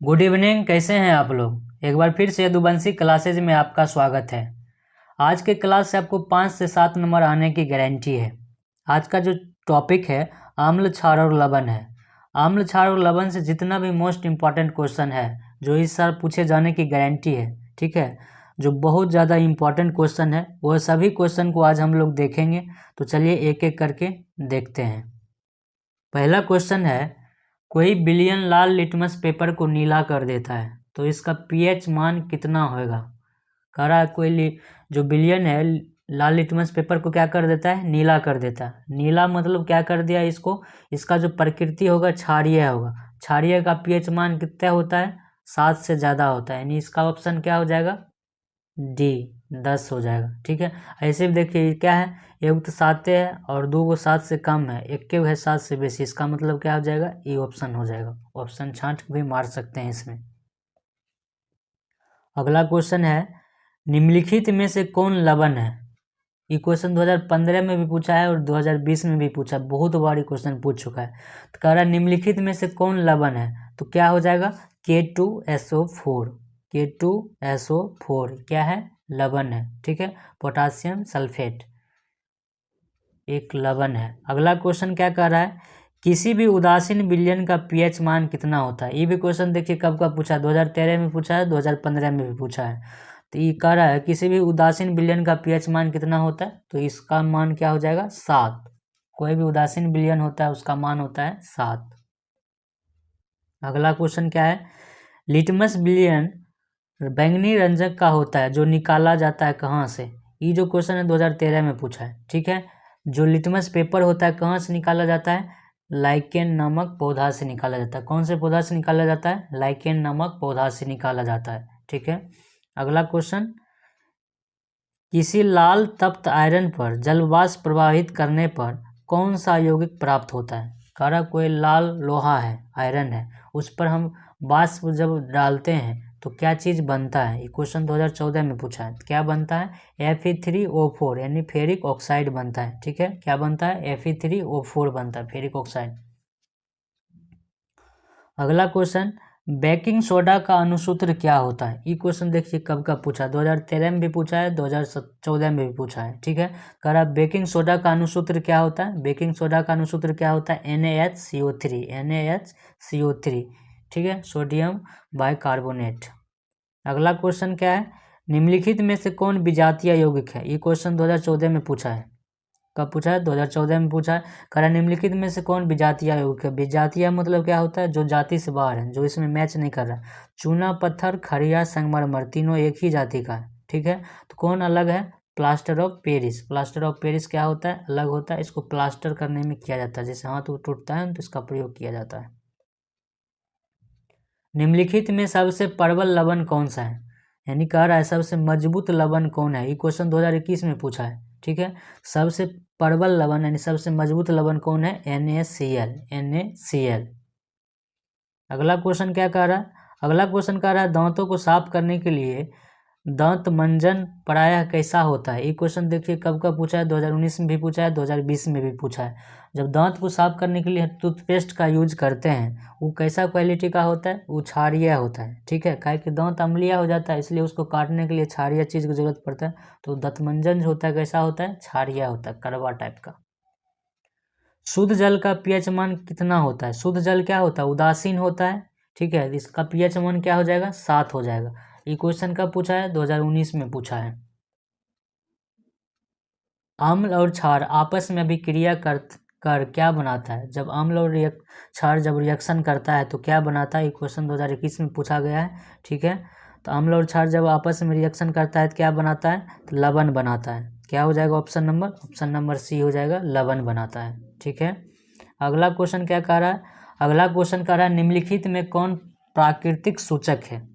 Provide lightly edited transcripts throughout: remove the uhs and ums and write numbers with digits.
Good evening. कैसे हैं आप लोग। एक बार फिर से यदुवंशी क्लासेज में आपका स्वागत है। आज के क्लास से आपको 5 से 7 नंबर आने की गारंटी है। आज का जो टॉपिक है आम्ल क्षार और लवण है। आम्ल क्षार और लवण से जितना भी मोस्ट इम्पॉर्टेंट क्वेश्चन है जो इस साल पूछे जाने की गारंटी है, ठीक है, जो बहुत ज़्यादा इम्पॉर्टेंट क्वेश्चन है वह सभी क्वेश्चन को आज हम लोग देखेंगे। तो चलिए एक एक करके देखते हैं। पहला क्वेश्चन है, कोई बिलियन लाल लिटमस पेपर को नीला कर देता है तो इसका पीएच मान कितना होगा। कह रहा है जो बिलियन है लाल लिटमस पेपर को क्या कर देता है, नीला कर देता है। नीला मतलब क्या कर दिया इसको, इसका जो प्रकृति होगा क्षारीय होगा। क्षारीय का पीएच मान कितना होता है, 7 से ज़्यादा होता है, यानी इसका ऑप्शन क्या हो जाएगा, डी 10 हो जाएगा। ठीक है, ऐसे भी देखिए क्या है, एक तो 7 है और 2 को 7 से कम है, एक के है 7 से बेसी, इसका मतलब क्या हो जाएगा, ई ऑप्शन हो जाएगा। ऑप्शन छांट भी मार सकते हैं इसमें। अगला क्वेश्चन है, निम्नलिखित में से कौन लवण है। ये क्वेश्चन 2015 में भी पूछा है और 2020 में भी पूछा, बहुत बार क्वेश्चन पूछ चुका है। तो कह रहा है निम्नलिखित में से कौन लवण है, तो क्या हो जाएगा, K2SO4। K2SO4 क्या है, लवण है। ठीक है, पोटासियम सल्फेट एक लवण है। अगला क्वेश्चन क्या कह रहा है, किसी भी उदासीन विलयन का पीएच मान कितना होता है। ये भी क्वेश्चन देखिए कब का पूछा है, 2013 में पूछा है, 2015 में भी पूछा है। तो ये कह रहा है किसी भी उदासीन विलयन का पीएच मान कितना होता है, तो इसका मान क्या हो जाएगा, 7। कोई भी उदासीन विलयन होता है उसका मान होता है 7। अगला क्वेश्चन क्या है, लिटमस विलयन बैंगनी रंजक का होता है जो निकाला जाता है कहाँ से। ये जो क्वेश्चन है 2013 में पूछा है। ठीक है, जो लिटमस पेपर होता है कहाँ से निकाला जाता है, लाइकेन नामक पौधा से निकाला जाता है। कौन से पौधा से निकाला जाता है, लाइकेन नामक पौधा से निकाला जाता है। ठीक है, अगला क्वेश्चन, किसी लाल तप्त आयरन पर जलवाष्प प्रवाहित करने पर कौन सा यौगिक प्राप्त होता है। कह रहा कोई लाल लोहा है, आयरन है, उस पर हम वाष्प जब डालते हैं तो क्या चीज़ बनता है। ये क्वेश्चन 2014 में पूछा है। क्या बनता है, Fe3O4 यानी फेरिक ऑक्साइड बनता है। ठीक है, क्या बनता है, Fe3O4 बनता है, फेरिक ऑक्साइड। अगला क्वेश्चन, बेकिंग सोडा का अणुसूत्र क्या होता है। ये क्वेश्चन देखिए कब का पूछा है, 2013 में भी पूछा है, 2014 में भी पूछा है। ठीक है, कह रहा बेकिंग सोडा का अणुसूत्र क्या होता है, बेकिंग सोडा का अणुसूत्र क्या होता है, NaHCO3 NaHCO3। ठीक है, सोडियम बाइकार्बोनेट। अगला क्वेश्चन क्या है, निम्नलिखित में से कौन विजातीय यौगिक है। ये क्वेश्चन 2014 में पूछा है। कब पूछा है, 2014 में पूछा है। कह निम्नलिखित में से कौन विजातीय यौगिक है। विजातीय मतलब क्या होता है, जो जाति से बाहर है, जो इसमें मैच नहीं कर रहा है। चूना पत्थर, खड़िया, संगमरमर तीनों एक ही जाति का है। ठीक है, तो कौन अलग है, plaster of Paris. Plaster of Paris क्या होता है, अलग होता है, इसको प्लास्टर करने में किया जाता है, जैसे हाथ टूटता है तो इसका प्रयोग किया जाता है। निम्नलिखित में सबसे प्रबल लवण कौन सा है, यानी कह रहा है सबसे मजबूत लवण कौन है। ये क्वेश्चन 2021 में पूछा है। ठीक है, सबसे प्रबल लवण यानी सबसे मजबूत लवण कौन है, NaCl। अगला क्वेश्चन क्या कह रहा है, अगला क्वेश्चन कह रहा है दांतों को साफ करने के लिए दांत मंजन प्रायः कैसा होता है। ये क्वेश्चन देखिए कब का पूछा है, 2019 में भी पूछा है, 2020 में भी पूछा है। जब दांत को साफ करने के लिए टूथपेस्ट का यूज करते हैं वो कैसा क्वालिटी का होता है, वो क्षारीय होता है। ठीक है, काहे कि दांत अम्लीय हो जाता है इसलिए उसको काटने के लिए क्षारीय चीज़ की जरूरत पड़ता है। तो दंतमंजन जो होता है कैसा होता है, क्षारीय होता है, कड़वा टाइप का। शुद्ध जल का पीएच मान कितना होता है, शुद्ध जल क्या होता है, उदासीन होता है। ठीक है, इसका पीएच मान क्या हो जाएगा, 7 हो जाएगा। ये क्वेश्चन कब पूछा है, 2019 में पूछा है। अम्ल और क्षार आपस में अभिक्रिया कर क्या बनाता है। जब अम्ल और क्षार जब रिएक्शन करता है तो क्या बनाता है, ये क्वेश्चन 2021 में पूछा गया है। ठीक है, तो अम्ल और क्षार जब आपस में रिएक्शन करता है तो क्या बनाता है, तो लवण बनाता है। क्या हो जाएगा ऑप्शन नंबर सी हो जाएगा, लवण बनाता है। ठीक है, अगला क्वेश्चन क्या कह रहा है, अगला क्वेश्चन कह रहा है निम्नलिखित में कौन प्राकृतिक सूचक है।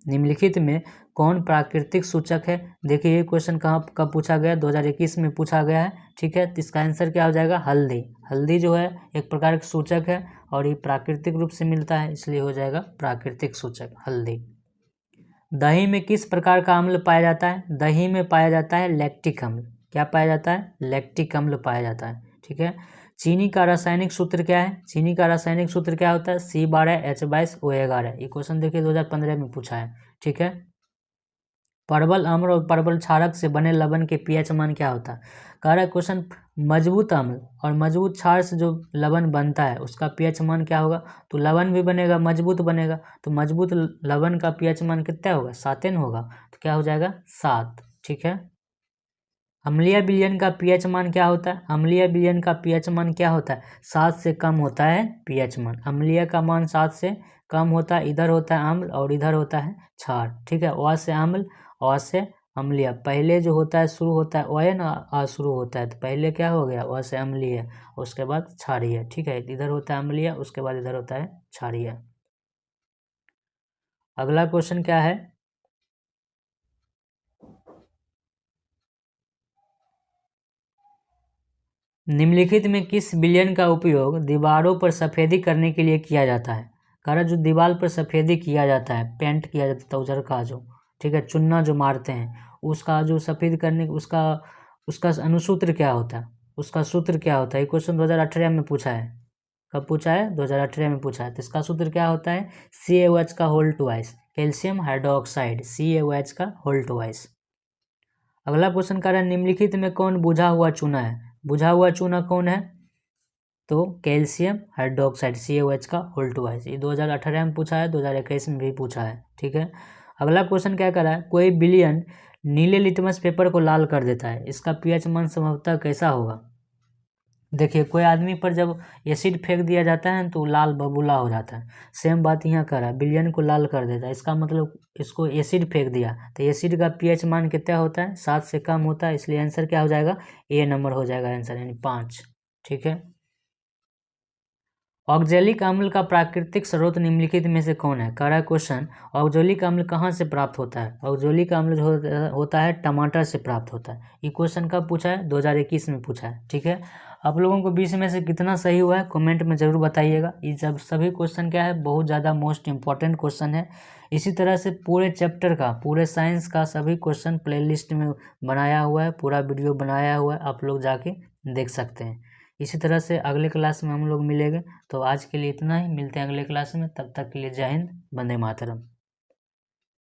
निम्नलिखित में कौन प्राकृतिक सूचक है। देखिए ये क्वेश्चन कहाँ कब पूछा गया, 2021 में पूछा गया है। ठीक है, तो इसका आंसर क्या हो जाएगा, हल्दी। हल्दी जो है एक प्रकार का सूचक है और ये प्राकृतिक रूप से मिलता है, इसलिए हो जाएगा प्राकृतिक सूचक हल्दी। दही में किस प्रकार का अम्ल पाया जाता है, दही में पाया जाता है लैक्टिक अम्ल। क्या पाया जाता है, लैक्टिक अम्ल पाया जाता है। ठीक है, चीनी का रासायनिक सूत्र क्या है? चीनी का रासायनिक सूत्र क्या होता है? C12H22O11। ये क्वेश्चन देखिए 2015 में पूछा है। ठीक है। परवल अम्ल और परवल क्षारक से बने लवण के पीएच मान क्या होता है? कह रहा है क्वेश्चन, मजबूत अम्ल और मजबूत क्षार से जो लवण बनता है उसका पीएच मान क्या होगा? तो लवण भी बनेगा, मजबूत बनेगा, तो मजबूत लवण का पीएच मान कितना होगा? 7 होगा। तो क्या हो जाएगा? 7। ठीक है। अम्लीय विलयन का पीएच मान क्या होता है? अम्लीय विलयन का पीएच मान क्या होता है? 7 से कम होता है पीएच मान। अम्लीय का मान 7 से कम होता है, इधर होता है अम्ल और इधर होता है क्षार। ठीक है। अ से अम्ल, अ से अम्लीय। पहले जो होता है शुरू होता है अ ना, आ शुरू होता है, तो पहले क्या हो गया? अ से अम्लीय, उसके बाद क्षारीय। ठीक है। इधर होता है अम्लीय, उसके बाद इधर होता है क्षारीय। अगला क्वेश्चन क्या है? निम्नलिखित में किस विलयन का उपयोग दीवारों पर सफेदी करने के लिए किया जाता है? कारण जो दीवार पर सफेदी किया जाता है, पेंट किया जाता है उजर का जो, ठीक है, चुन्ना जो मारते हैं, उसका जो सफेद करने उसका उसका अनुसूत्र क्या होता है? उसका सूत्र क्या होता है? ये क्वेश्चन 2018 में पूछा है। कब पूछा है? 2018 में पूछा है। तो इसका सूत्र क्या होता है? CaOH का whole twice, calcium hydroxide, CaOH का होल ट्वाइस। अगला क्वेश्चन कह रहा है निम्नलिखित में कौन बुझा हुआ चूना है? बुझा हुआ चूना कौन है? तो कैल्शियम हाइड्रोक्साइड, CaOH का होल ट्वाइस। ये 2018 में पूछा है, 2021 में भी पूछा है। ठीक है। अगला क्वेश्चन क्या कर रहा है? कोई विलयन नीले लिटमस पेपर को लाल कर देता है, इसका पीएच मान संभवतः कैसा होगा? देखिए, कोई आदमी पर जब एसिड फेंक दिया जाता है तो लाल बबूला हो जाता है। सेम बात यहाँ कर रहा है, विलयन को लाल कर देता है, इसका मतलब इसको एसिड फेंक दिया तो एसिड का पीएच मान कितना होता है? 7 से कम होता है, इसलिए आंसर क्या हो जाएगा? ए नंबर हो जाएगा आंसर, यानी 5। ठीक है। ऑक्जेलिक अम्ल का प्राकृतिक स्रोत निम्नलिखित में से कौन है? कह रहा है क्वेश्चन, ऑक्जेलिक अम्ल कहाँ से प्राप्त होता है? ऑक्जेलिक अम्ल जो होता है टमाटर से प्राप्त होता है। ये क्वेश्चन कब पूछा है? 2021 में पूछा है। ठीक है। आप लोगों को 20 में से कितना सही हुआ है कमेंट में ज़रूर बताइएगा। ये सब सभी क्वेश्चन क्या है? बहुत ज़्यादा मोस्ट इंपॉर्टेंट क्वेश्चन है। इसी तरह से पूरे चैप्टर का, पूरे साइंस का सभी क्वेश्चन प्लेलिस्ट में बनाया हुआ है, पूरा वीडियो बनाया हुआ है, आप लोग जाके देख सकते हैं। इसी तरह से अगले क्लास में हम लोग मिलेंगे। तो आज के लिए इतना ही, मिलते हैं अगले क्लास में। तब तक के लिए जय हिंद, वंदे मातरम।